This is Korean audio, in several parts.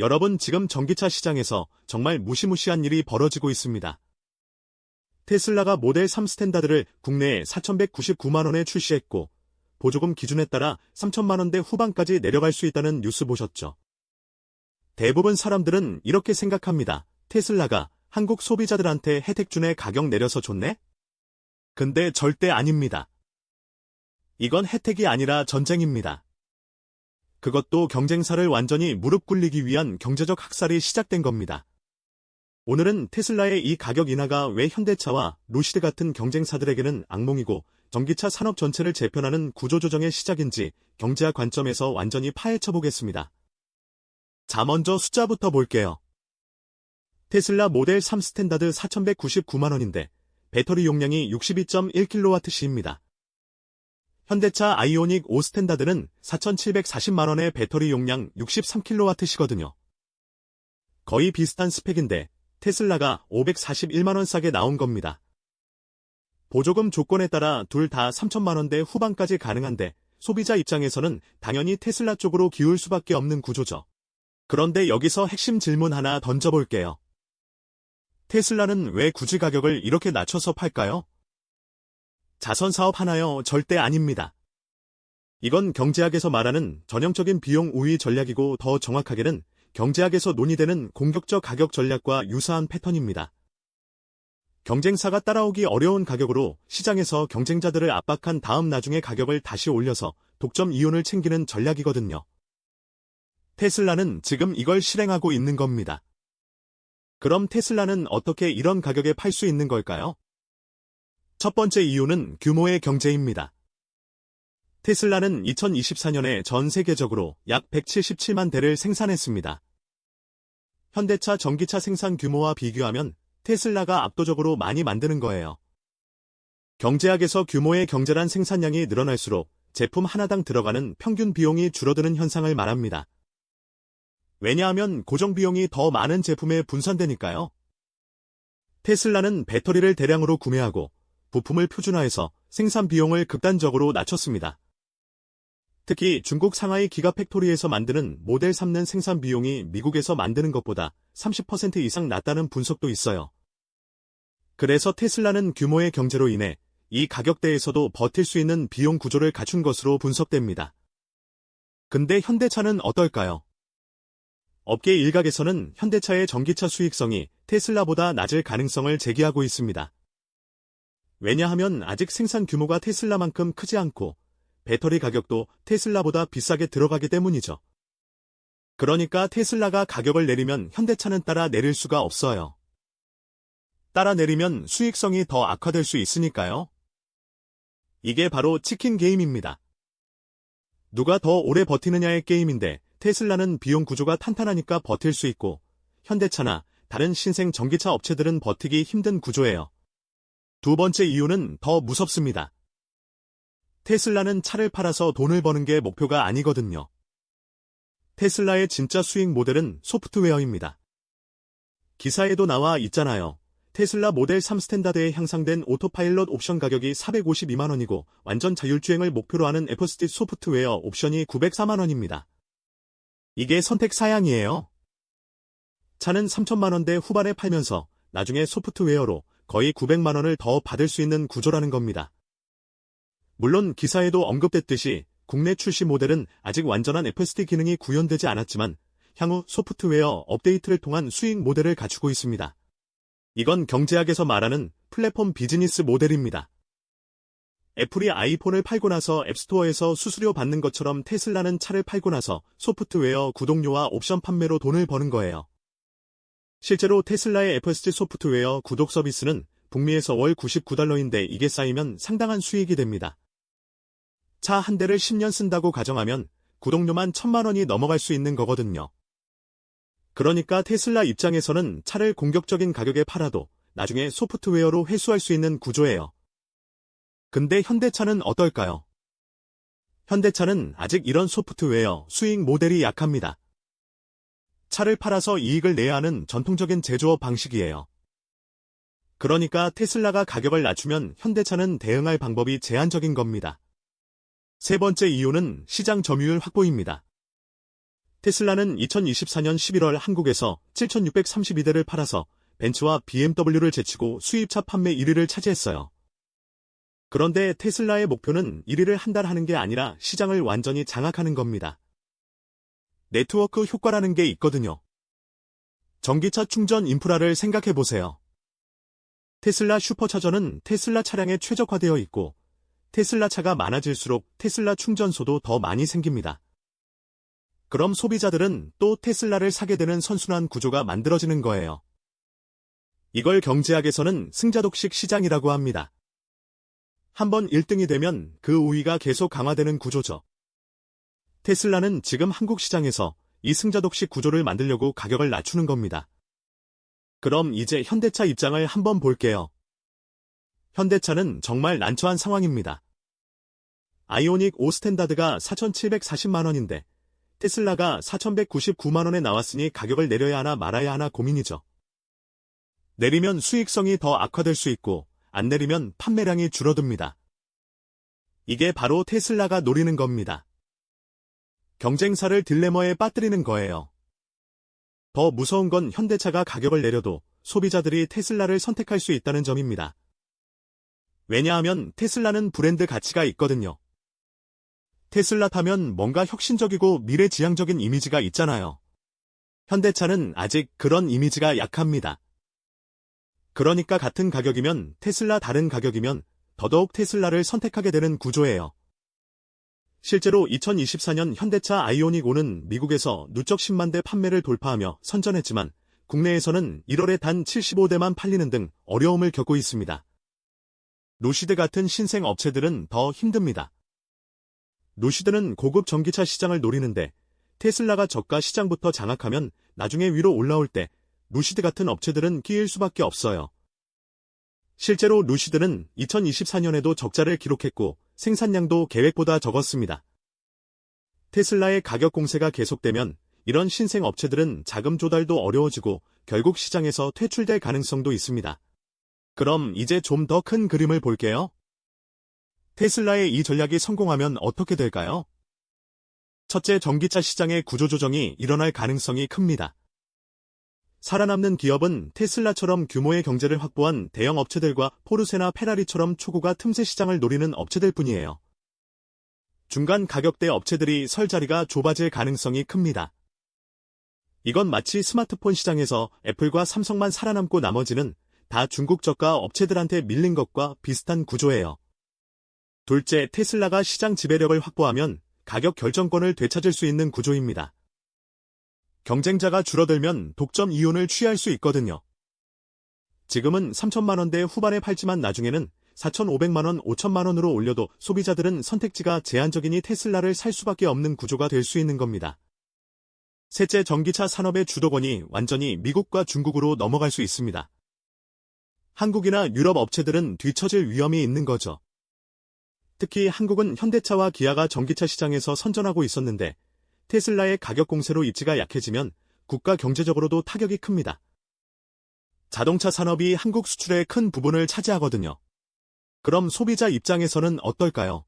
여러분, 지금 전기차 시장에서 정말 무시무시한 일이 벌어지고 있습니다. 테슬라가 모델 3 스탠다드를 국내에 4,199만 원에 출시했고 보조금 기준에 따라 3천만 원대 후반까지 내려갈 수 있다는 뉴스 보셨죠? 대부분 사람들은 이렇게 생각합니다. 테슬라가 한국 소비자들한테 혜택 주네, 가격 내려서 좋네? 근데 절대 아닙니다. 이건 혜택이 아니라 전쟁입니다. 그것도 경쟁사를 완전히 무릎 꿇리기 위한 경제적 학살이 시작된 겁니다. 오늘은 테슬라의 이 가격 인하가 왜 현대차와 루시드 같은 경쟁사들에게는 악몽이고 전기차 산업 전체를 재편하는 구조조정의 시작인지 경제학 관점에서 완전히 파헤쳐 보겠습니다. 자, 먼저 숫자부터 볼게요. 테슬라 모델 3 스탠다드 4,199만 원인데 배터리 용량이 62.1kWh입니다. 현대차 아이오닉 5 스탠다드는 4,740만 원의 배터리 용량 63kWh거든요. 거의 비슷한 스펙인데 테슬라가 541만 원 싸게 나온 겁니다. 보조금 조건에 따라 둘 다 3천만 원대 후반까지 가능한데 소비자 입장에서는 당연히 테슬라 쪽으로 기울 수밖에 없는 구조죠. 그런데 여기서 핵심 질문 하나 던져볼게요. 테슬라는 왜 굳이 가격을 이렇게 낮춰서 팔까요? 자선 사업 하나요? 절대 아닙니다. 이건 경제학에서 말하는 전형적인 비용 우위 전략이고 더 정확하게는 경제학에서 논의되는 공격적 가격 전략과 유사한 패턴입니다. 경쟁사가 따라오기 어려운 가격으로 시장에서 경쟁자들을 압박한 다음 나중에 가격을 다시 올려서 독점 이윤을 챙기는 전략이거든요. 테슬라는 지금 이걸 실행하고 있는 겁니다. 그럼 테슬라는 어떻게 이런 가격에 팔 수 있는 걸까요? 첫 번째 이유는 규모의 경제입니다. 테슬라는 2024년에 전 세계적으로 약 177만 대를 생산했습니다. 현대차 전기차 생산 규모와 비교하면 테슬라가 압도적으로 많이 만드는 거예요. 경제학에서 규모의 경제란 생산량이 늘어날수록 제품 하나당 들어가는 평균 비용이 줄어드는 현상을 말합니다. 왜냐하면 고정 비용이 더 많은 제품에 분산되니까요. 테슬라는 배터리를 대량으로 구매하고 부품을 표준화해서 생산 비용을 극단적으로 낮췄습니다. 특히 중국 상하이 기가팩토리에서 만드는 모델 3는 생산 비용이 미국에서 만드는 것보다 30% 이상 낮다는 분석도 있어요. 그래서 테슬라는 규모의 경제로 인해 이 가격대에서도 버틸 수 있는 비용 구조를 갖춘 것으로 분석됩니다. 근데 현대차는 어떨까요? 업계 일각에서는 현대차의 전기차 수익성이 테슬라보다 낮을 가능성을 제기하고 있습니다. 왜냐하면 아직 생산 규모가 테슬라만큼 크지 않고 배터리 가격도 테슬라보다 비싸게 들어가기 때문이죠. 그러니까 테슬라가 가격을 내리면 현대차는 따라 내릴 수가 없어요. 따라 내리면 수익성이 더 악화될 수 있으니까요. 이게 바로 치킨 게임입니다. 누가 더 오래 버티느냐의 게임인데 테슬라는 비용 구조가 탄탄하니까 버틸 수 있고 현대차나 다른 신생 전기차 업체들은 버티기 힘든 구조예요. 두 번째 이유는 더 무섭습니다. 테슬라는 차를 팔아서 돈을 버는 게 목표가 아니거든요. 테슬라의 진짜 수익 모델은 소프트웨어입니다. 기사에도 나와 있잖아요. 테슬라 모델 3 스탠다드에 향상된 오토파일럿 옵션 가격이 452만 원이고 완전 자율주행을 목표로 하는 FSD 소프트웨어 옵션이 904만 원입니다. 이게 선택 사양이에요. 차는 3천만 원대 후반에 팔면서 나중에 소프트웨어로 거의 900만 원을 더 받을 수 있는 구조라는 겁니다. 물론 기사에도 언급됐듯이 국내 출시 모델은 아직 완전한 FSD 기능이 구현되지 않았지만 향후 소프트웨어 업데이트를 통한 수익 모델을 갖추고 있습니다. 이건 경제학에서 말하는 플랫폼 비즈니스 모델입니다. 애플이 아이폰을 팔고 나서 앱스토어에서 수수료 받는 것처럼 테슬라는 차를 팔고 나서 소프트웨어 구독료와 옵션 판매로 돈을 버는 거예요. 실제로 테슬라의 FSD 소프트웨어 구독 서비스는 북미에서 월 $99인데 이게 쌓이면 상당한 수익이 됩니다. 차 한 대를 10년 쓴다고 가정하면 구독료만 1,000만 원이 넘어갈 수 있는 거거든요. 그러니까 테슬라 입장에서는 차를 공격적인 가격에 팔아도 나중에 소프트웨어로 회수할 수 있는 구조예요. 근데 현대차는 어떨까요? 현대차는 아직 이런 소프트웨어 수익 모델이 약합니다. 차를 팔아서 이익을 내야 하는 전통적인 제조업 방식이에요. 그러니까 테슬라가 가격을 낮추면 현대차는 대응할 방법이 제한적인 겁니다. 세 번째 이유는 시장 점유율 확보입니다. 테슬라는 2024년 11월 한국에서 7,632대를 팔아서 벤츠와 BMW를 제치고 수입차 판매 1위를 차지했어요. 그런데 테슬라의 목표는 1위를 한 달 하는 게 아니라 시장을 완전히 장악하는 겁니다. 네트워크 효과라는 게 있거든요. 전기차 충전 인프라를 생각해 보세요. 테슬라 슈퍼차저는 테슬라 차량에 최적화되어 있고 테슬라 차가 많아질수록 테슬라 충전소도 더 많이 생깁니다. 그럼 소비자들은 또 테슬라를 사게 되는 선순환 구조가 만들어지는 거예요. 이걸 경제학에서는 승자독식 시장이라고 합니다. 한번 1등이 되면 그 우위가 계속 강화되는 구조죠. 테슬라는 지금 한국 시장에서 이 승자독식 구조를 만들려고 가격을 낮추는 겁니다. 그럼 이제 현대차 입장을 한번 볼게요. 현대차는 정말 난처한 상황입니다. 아이오닉 5 스탠다드가 4,740만 원인데 테슬라가 4,199만 원에 나왔으니 가격을 내려야 하나 말아야 하나 고민이죠. 내리면 수익성이 더 악화될 수 있고 안 내리면 판매량이 줄어듭니다. 이게 바로 테슬라가 노리는 겁니다. 경쟁사를 딜레마에 빠뜨리는 거예요. 더 무서운 건 현대차가 가격을 내려도 소비자들이 테슬라를 선택할 수 있다는 점입니다. 왜냐하면 테슬라는 브랜드 가치가 있거든요. 테슬라 타면 뭔가 혁신적이고 미래지향적인 이미지가 있잖아요. 현대차는 아직 그런 이미지가 약합니다. 그러니까 같은 가격이면 테슬라 다른 가격이면 더더욱 테슬라를 선택하게 되는 구조예요. 실제로 2024년 현대차 아이오닉 5는 미국에서 누적 10만 대 판매를 돌파하며 선전했지만 국내에서는 1월에 단 75대만 팔리는 등 어려움을 겪고 있습니다. 루시드 같은 신생 업체들은 더 힘듭니다. 루시드는 고급 전기차 시장을 노리는데 테슬라가 저가 시장부터 장악하면 나중에 위로 올라올 때 루시드 같은 업체들은 끼일 수밖에 없어요. 실제로 루시드는 2024년에도 적자를 기록했고 생산량도 계획보다 적었습니다. 테슬라의 가격 공세가 계속되면 이런 신생 업체들은 자금 조달도 어려워지고 결국 시장에서 퇴출될 가능성도 있습니다. 그럼 이제 좀 더 큰 그림을 볼게요. 테슬라의 이 전략이 성공하면 어떻게 될까요? 첫째, 전기차 시장의 구조조정이 일어날 가능성이 큽니다. 살아남는 기업은 테슬라처럼 규모의 경제를 확보한 대형 업체들과 포르쉐나 페라리처럼 초고가 틈새 시장을 노리는 업체들 뿐이에요. 중간 가격대 업체들이 설 자리가 좁아질 가능성이 큽니다. 이건 마치 스마트폰 시장에서 애플과 삼성만 살아남고 나머지는 다 중국 저가 업체들한테 밀린 것과 비슷한 구조예요. 둘째, 테슬라가 시장 지배력을 확보하면 가격 결정권을 되찾을 수 있는 구조입니다. 경쟁자가 줄어들면 독점 이윤을 취할 수 있거든요. 지금은 3천만 원대 후반에 팔지만 나중에는 4,500만 원, 5천만 원으로 올려도 소비자들은 선택지가 제한적이니 테슬라를 살 수밖에 없는 구조가 될 수 있는 겁니다. 셋째, 전기차 산업의 주도권이 완전히 미국과 중국으로 넘어갈 수 있습니다. 한국이나 유럽 업체들은 뒤처질 위험이 있는 거죠. 특히 한국은 현대차와 기아가 전기차 시장에서 선전하고 있었는데 테슬라의 가격 공세로 입지가 약해지면 국가 경제적으로도 타격이 큽니다. 자동차 산업이 한국 수출의 큰 부분을 차지하거든요. 그럼 소비자 입장에서는 어떨까요?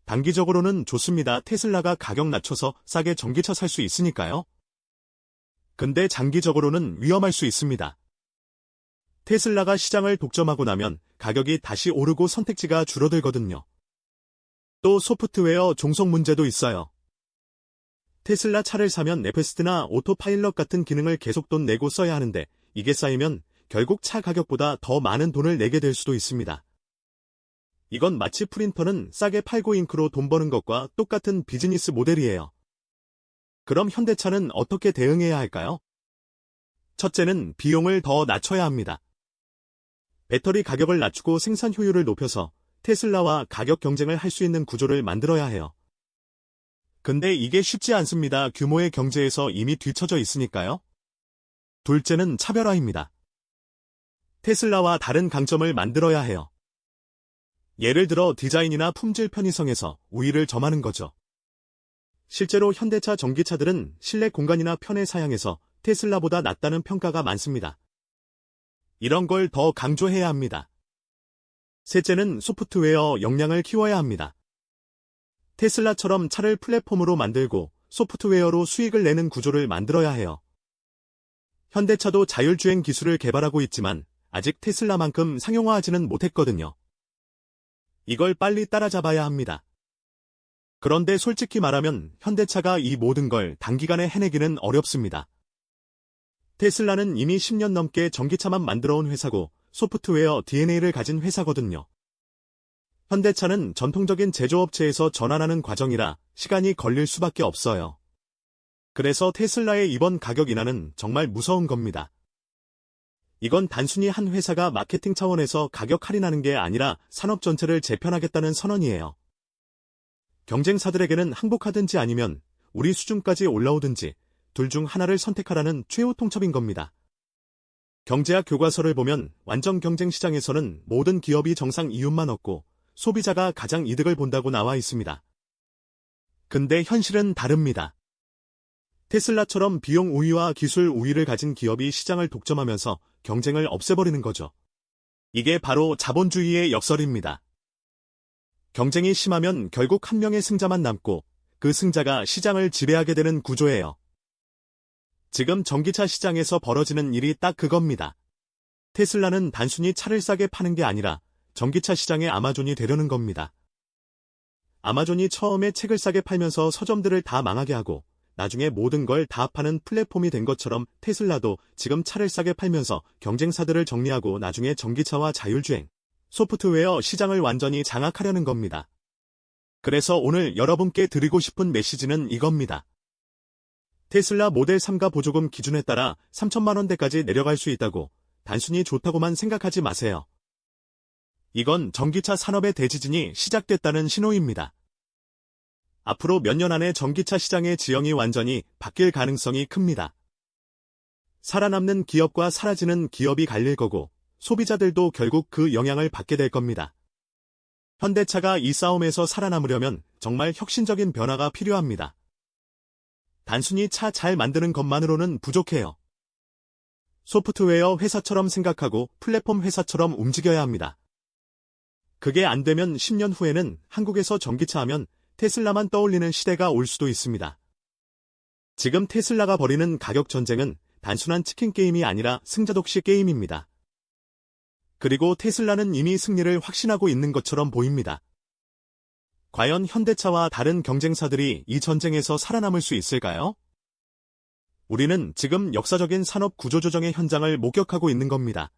단기적으로는 좋습니다. 테슬라가 가격 낮춰서 싸게 전기차 살 수 있으니까요. 근데 장기적으로는 위험할 수 있습니다. 테슬라가 시장을 독점하고 나면 가격이 다시 오르고 선택지가 줄어들거든요. 또 소프트웨어 종속 문제도 있어요. 테슬라 차를 사면 네페스트나 오토파일럿 같은 기능을 계속 돈 내고 써야 하는데 이게 쌓이면 결국 차 가격보다 더 많은 돈을 내게 될 수도 있습니다. 이건 마치 프린터는 싸게 팔고 잉크로 돈 버는 것과 똑같은 비즈니스 모델이에요. 그럼 현대차는 어떻게 대응해야 할까요? 첫째는 비용을 더 낮춰야 합니다. 배터리 가격을 낮추고 생산 효율을 높여서 테슬라와 가격 경쟁을 할 수 있는 구조를 만들어야 해요. 근데 이게 쉽지 않습니다. 규모의 경제에서 이미 뒤처져 있으니까요. 둘째는 차별화입니다. 테슬라와 다른 강점을 만들어야 해요. 예를 들어 디자인이나 품질 편의성에서 우위를 점하는 거죠. 실제로 현대차 전기차들은 실내 공간이나 편의 사양에서 테슬라보다 낫다는 평가가 많습니다. 이런 걸 더 강조해야 합니다. 셋째는 소프트웨어 역량을 키워야 합니다. 테슬라처럼 차를 플랫폼으로 만들고 소프트웨어로 수익을 내는 구조를 만들어야 해요. 현대차도 자율주행 기술을 개발하고 있지만 아직 테슬라만큼 상용화하지는 못했거든요. 이걸 빨리 따라잡아야 합니다. 그런데 솔직히 말하면 현대차가 이 모든 걸 단기간에 해내기는 어렵습니다. 테슬라는 이미 10년 넘게 전기차만 만들어온 회사고 소프트웨어 DNA를 가진 회사거든요. 현대차는 전통적인 제조업체에서 전환하는 과정이라 시간이 걸릴 수밖에 없어요. 그래서 테슬라의 이번 가격 인하는 정말 무서운 겁니다. 이건 단순히 한 회사가 마케팅 차원에서 가격 할인하는 게 아니라 산업 전체를 재편하겠다는 선언이에요. 경쟁사들에게는 항복하든지 아니면 우리 수준까지 올라오든지 둘 중 하나를 선택하라는 최후 통첩인 겁니다. 경제학 교과서를 보면 완전 경쟁 시장에서는 모든 기업이 정상 이윤만 얻고 소비자가 가장 이득을 본다고 나와 있습니다. 근데 현실은 다릅니다. 테슬라처럼 비용 우위와 기술 우위를 가진 기업이 시장을 독점하면서 경쟁을 없애버리는 거죠. 이게 바로 자본주의의 역설입니다. 경쟁이 심하면 결국 한 명의 승자만 남고 그 승자가 시장을 지배하게 되는 구조예요. 지금 전기차 시장에서 벌어지는 일이 딱 그겁니다. 테슬라는 단순히 차를 싸게 파는 게 아니라 전기차 시장의 아마존이 되려는 겁니다. 아마존이 처음에 책을 싸게 팔면서 서점들을 다 망하게 하고 나중에 모든 걸 다 파는 플랫폼이 된 것처럼 테슬라도 지금 차를 싸게 팔면서 경쟁사들을 정리하고 나중에 전기차와 자율주행, 소프트웨어 시장을 완전히 장악하려는 겁니다. 그래서 오늘 여러분께 드리고 싶은 메시지는 이겁니다. 테슬라 모델 3가 보조금 기준에 따라 3천만 원대까지 내려갈 수 있다고 단순히 좋다고만 생각하지 마세요. 이건 전기차 산업의 대지진이 시작됐다는 신호입니다. 앞으로 몇 년 안에 전기차 시장의 지형이 완전히 바뀔 가능성이 큽니다. 살아남는 기업과 사라지는 기업이 갈릴 거고 소비자들도 결국 그 영향을 받게 될 겁니다. 현대차가 이 싸움에서 살아남으려면 정말 혁신적인 변화가 필요합니다. 단순히 차 잘 만드는 것만으로는 부족해요. 소프트웨어 회사처럼 생각하고 플랫폼 회사처럼 움직여야 합니다. 그게 안 되면 10년 후에는 한국에서 전기차 하면 테슬라만 떠올리는 시대가 올 수도 있습니다. 지금 테슬라가 벌이는 가격 전쟁은 단순한 치킨 게임이 아니라 승자독식 게임입니다. 그리고 테슬라는 이미 승리를 확신하고 있는 것처럼 보입니다. 과연 현대차와 다른 경쟁사들이 이 전쟁에서 살아남을 수 있을까요? 우리는 지금 역사적인 산업 구조조정의 현장을 목격하고 있는 겁니다.